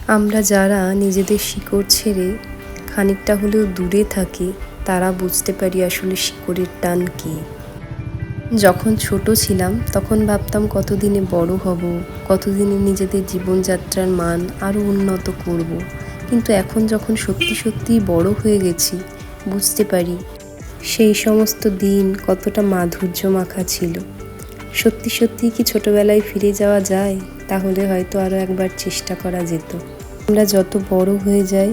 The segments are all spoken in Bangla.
আমরা যারা নিজেদের শিকড় ছেড়ে খানিকটা হলেও দূরে থাকি তারা বুঝতে পারি আসলে শিকড়ের টান কী। যখন ছোট ছিলাম তখন ভাবতাম কতদিনে বড় হব, কতদিনে নিজেদের জীবনযাত্রার মান আরও উন্নত করব। কিন্তু এখন যখন সত্যি সত্যিই বড় হয়ে গেছি বুঝতে পারি সেই সমস্ত দিন কতটা মাধুর্য মাখা ছিল। সত্যি সত্যিই কি ছোটবেলায় ফিরে যাওয়া যায়? তাহলে হয়তো আরও একবার চেষ্টা করা যেত। আমরা যত বড় হয়ে যাই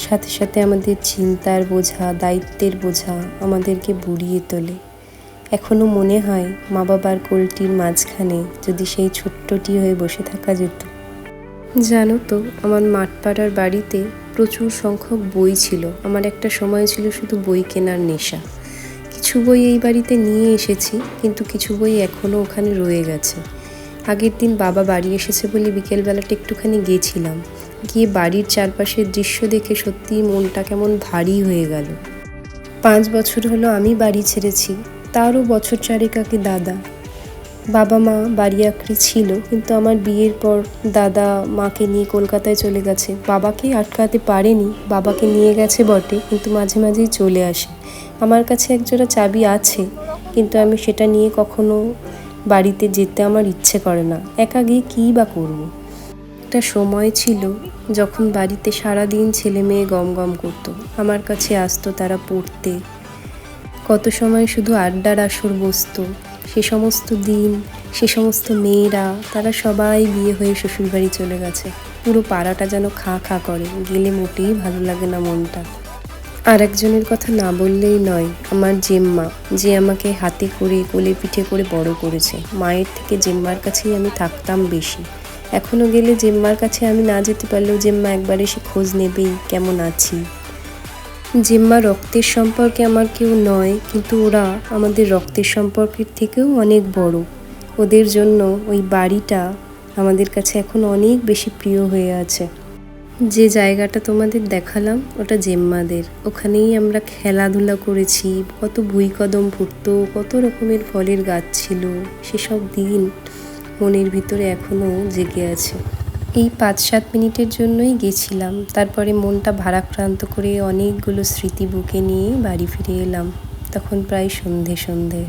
সাথে সাথে আমাদের চিন্তার বোঝা, দায়িত্বের বোঝা আমাদেরকে বুড়িয়ে তোলে। এখনও মনে হয় মা বাবার কোলটির মাঝখানে যদি সেই ছোট্টটি হয়ে বসে থাকা যেত। জানো তো, আমার মাঠপাড়ার বাড়িতে প্রচুর সংখ্যক বই ছিল। আমার একটা সময় ছিল শুধু বই কেনার নেশা। কিছু বই এই বাড়িতে নিয়ে এসেছি, কিন্তু কিছু বই এখনও ওখানে রয়ে গেছে। আগের দিন বাবা বাড়ি এসেছে বলে বিকেলবেলাটা একটুখানি গিয়েছিলাম। গিয়ে বাড়ির চারপাশের দৃশ্য দেখে সত্যিই মনটা কেমন ভারী হয়ে গেল। 5 বছর হলো আমি বাড়ি ছেড়েছি, তারও বছর চারেক আগে দাদা। বাবা মা বাড়ি আঁকড়ে ছিল, কিন্তু আমার বিয়ের পর দাদা মাকে নিয়ে কলকাতায় চলে গেছে। বাবাকে আটকাতে পারেনি, বাবাকে নিয়ে গেছে বটে, কিন্তু মাঝে মাঝেই চলে আসে। আমার কাছে একজোড়া চাবি আছে, কিন্তু আমি সেটা নিয়ে কখনো বাড়িতে যেতে আমার ইচ্ছে করে না। একা গিয়ে কী বা করবো। একটা সময় ছিল যখন বাড়িতে সারাদিন ছেলে মেয়ে গম গম করতো, আমার কাছে আসতো তারা পড়তে। কত সময় শুধু আড্ডার আসর বসতো। সে সমস্ত দিন, সে সমস্ত মেয়েরা, তারা সবাই বিয়ে হয়ে শ্বশুরবাড়ি চলে গেছে। পুরো পাড়াটা যেন খা খা করে, গেলে মোটেই ভালো লাগে না মনটা। আর একজনের কথা না বললেই নয়, আমার জেম্মা, যে আমাকে হাতে করে কোলে পিঠে করে বড় করেছে। মায়ের থেকে জেম্মার কাছেই আমি থাকতাম বেশি। এখনও গেলে জেম্মার কাছে আমি না যেতে পারলেও জেম্মা একবার এসে খোঁজ নেবেই, কেমন আছি। জেম্মা রক্তের সম্পর্কে আমার কেউ নয়, কিন্তু ওরা আমাদের রক্তের সম্পর্কের থেকেও অনেক বড়। ওদের জন্য ওই বাড়িটা আমাদের কাছে এখন অনেক বেশি প্রিয় হয়ে আছে। যে জায়গাটা তোমাদের দেখালাম ওটা জেম্মাদের। ওখানেই আমরা খেলাধুলা করেছি, কত ভুঁইকদম ফুটতো, কত রকমের ফলের গাছ ছিল। সেসব দিন মনের ভিতরে এখনও জেগে আছে। এই 5-7 মিনিটের জন্যই গেছিলাম, তারপরে মনটা ভারাক্রান্ত করে অনেকগুলো স্মৃতি বুকে নিয়ে বাড়ি ফিরে এলাম। তখন প্রায় সন্ধে।